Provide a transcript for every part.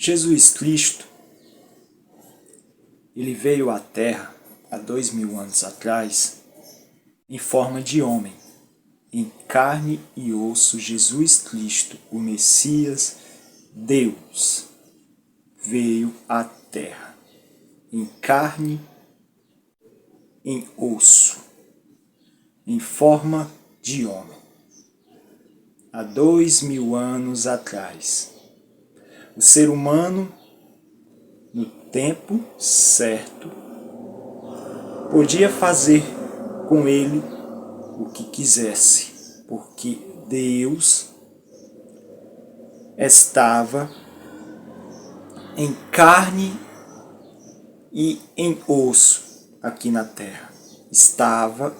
Jesus Cristo, ele veio à Terra há 2000 anos atrás em forma de homem, em carne e osso. Jesus Cristo, o Messias, Deus, veio à Terra em carne, em osso, em forma de homem, há 2000 anos atrás. O ser humano, no tempo certo, podia fazer com ele o que quisesse, porque Deus estava em carne e em osso aqui na terra.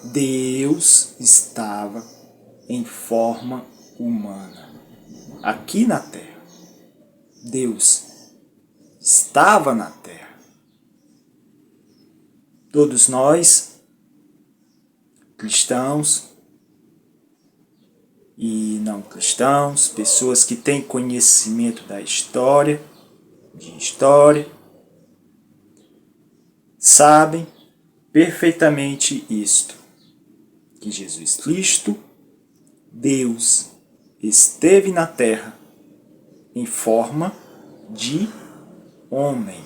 Deus estava em forma humana aqui na terra. Deus estava na terra. Todos nós, cristãos e não cristãos, pessoas que têm conhecimento da história, sabem perfeitamente isto, que Jesus Cristo, Deus, esteve na terra em forma de homem.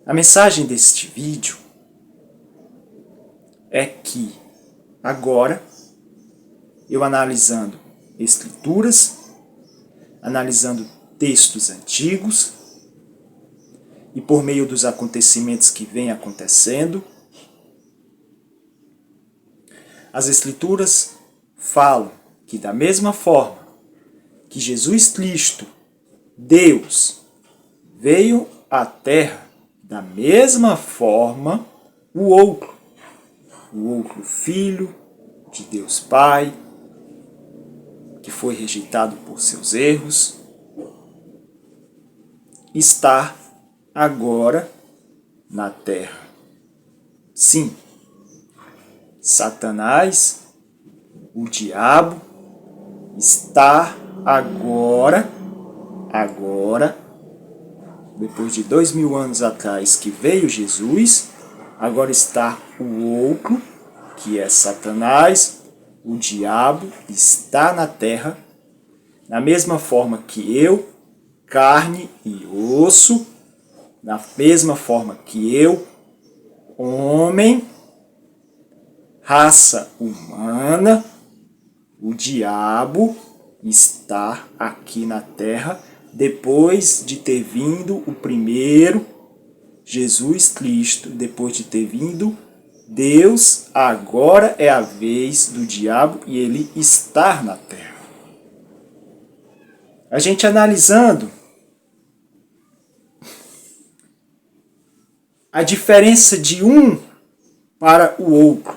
A mensagem deste vídeo é que agora, eu analisando escrituras, analisando textos antigos, e por meio dos acontecimentos que vêm acontecendo, as escrituras falam que da mesma forma que Jesus Cristo, Deus, veio à terra, da mesma forma o outro Filho de Deus Pai, que foi rejeitado por seus erros, está agora na terra. Sim, Satanás, o diabo, está agora, depois de 2000 anos atrás que veio Jesus, agora está o outro, que é Satanás, o diabo, está na terra, na mesma forma que eu, carne e osso, da mesma forma que eu, homem, raça humana, o diabo está aqui na terra depois de ter vindo o primeiro, Jesus Cristo, depois de ter vindo Deus, agora é a vez do diabo e ele está na terra. A gente analisando a diferença de um para o outro.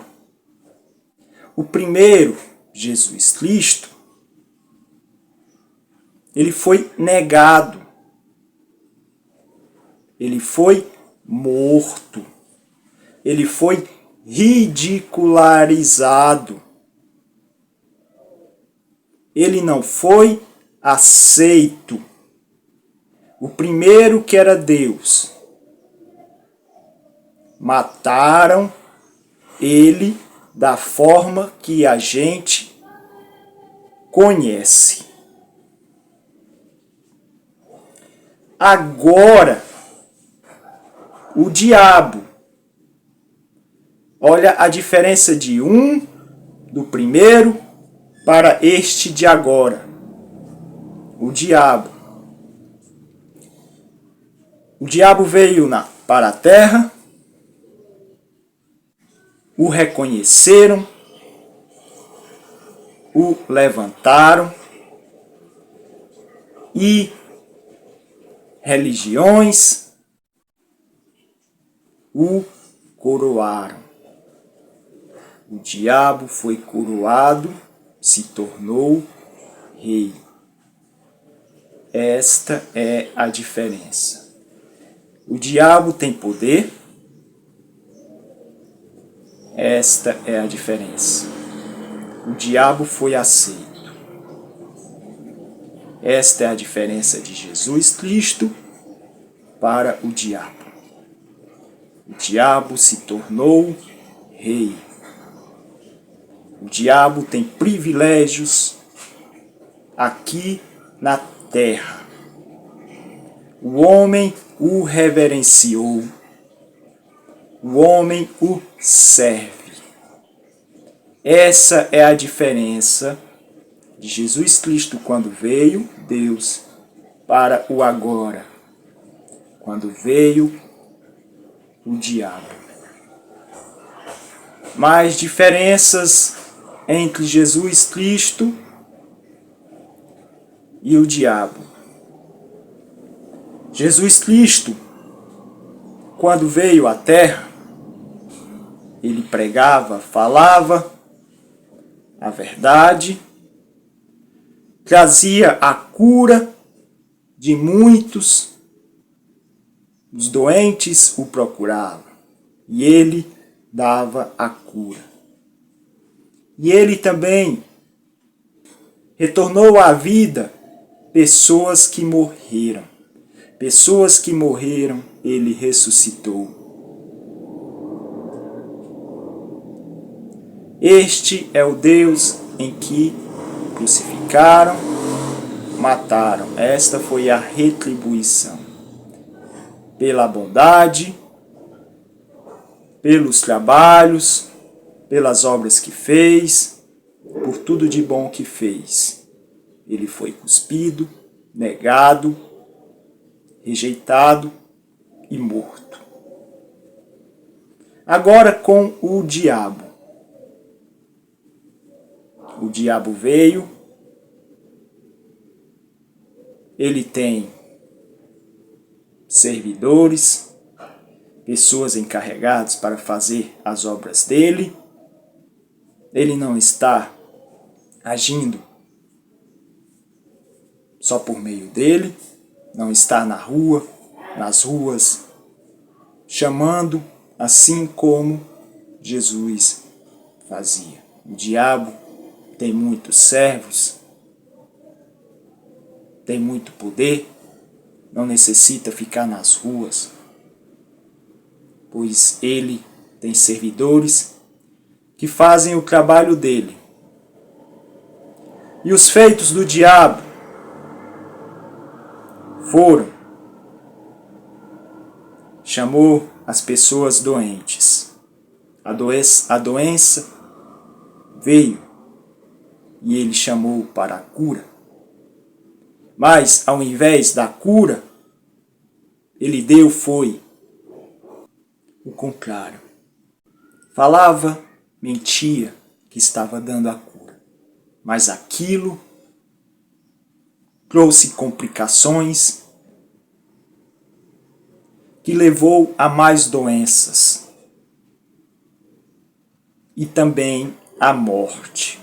O primeiro, Jesus Cristo, ele foi negado, ele foi morto, ele foi ridicularizado, ele não foi aceito. O primeiro, que era Deus, mataram ele da forma que a gente conhece. Agora, o diabo, olha a diferença de do primeiro para este de agora. O diabo veio para a terra, o reconheceram, o levantaram e religiões o coroaram. O diabo foi coroado, se tornou rei. Esta é a diferença. O diabo tem poder. Esta é a diferença. O diabo foi aceito. Esta é a diferença de Jesus Cristo para o diabo. O diabo se tornou rei. O diabo tem privilégios aqui na terra. O homem o reverenciou. O homem o serve. Essa é a diferença de Jesus Cristo quando veio, Deus, para o agora. Quando veio o diabo. Mais diferenças entre Jesus Cristo e o diabo. Jesus Cristo, quando veio à terra, ele pregava, falava a verdade, trazia a cura de muitos. Os doentes o procuravam e ele dava a cura. E ele também retornou à vida pessoas que morreram. Pessoas que morreram, ele ressuscitou. Este é o Deus em que crucificaram, mataram. Esta foi a retribuição. Pela bondade, pelos trabalhos, pelas obras que fez, por tudo de bom que fez. Ele foi cuspido, negado, rejeitado e morto. Agora com o diabo. O diabo veio, ele tem servidores, pessoas encarregadas para fazer as obras dele. Ele não está agindo só por meio dele, não está na rua, nas ruas, chamando assim como Jesus fazia. O diabo tem muitos servos, tem muito poder, não necessita ficar nas ruas, pois ele tem servidores que fazem o trabalho dele. E os feitos do diabo foram: chamou as pessoas doentes. A doença veio e ele chamou para a cura. Mas, ao invés da cura, ele foi o contrário. Falava, mentia que estava dando a cura. Mas aquilo trouxe complicações que levou a mais doenças e também a morte.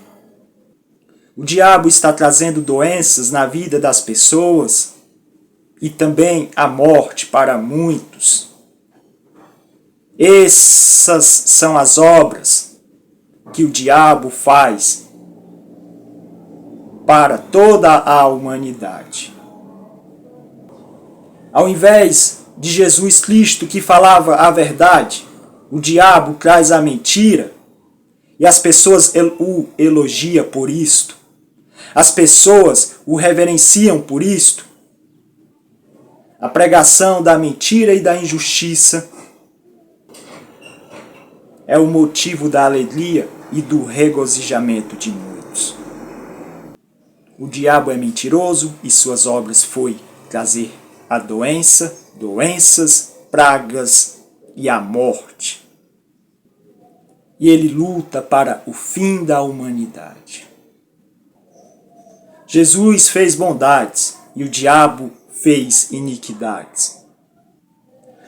O diabo está trazendo doenças na vida das pessoas e também a morte para muitos. Essas são as obras que o diabo faz para toda a humanidade. Ao invés de Jesus Cristo, que falava a verdade, o diabo traz a mentira e as pessoas o elogiam por isto. As pessoas o reverenciam por isto. A pregação da mentira e da injustiça é o motivo da alegria e do regozijamento de muitos. O diabo é mentiroso e suas obras foi trazer a doenças, pragas e a morte. E ele luta para o fim da humanidade. Jesus fez bondades e o diabo fez iniquidades.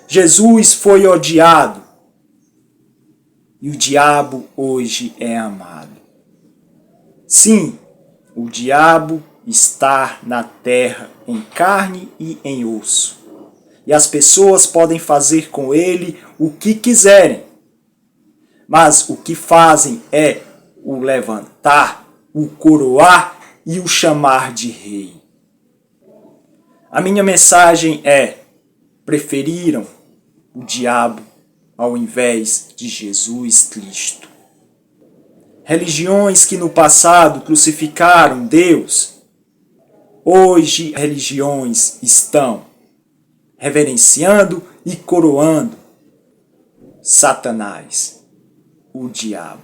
Jesus foi odiado e o diabo hoje é amado. Sim, o diabo está na terra em carne e em osso. E as pessoas podem fazer com ele o que quiserem. Mas o que fazem é o levantar, o coroar e o chamar de rei. A minha mensagem é: preferiram o diabo ao invés de Jesus Cristo. Religiões que no passado crucificaram Deus, hoje religiões estão reverenciando e coroando Satanás, o diabo.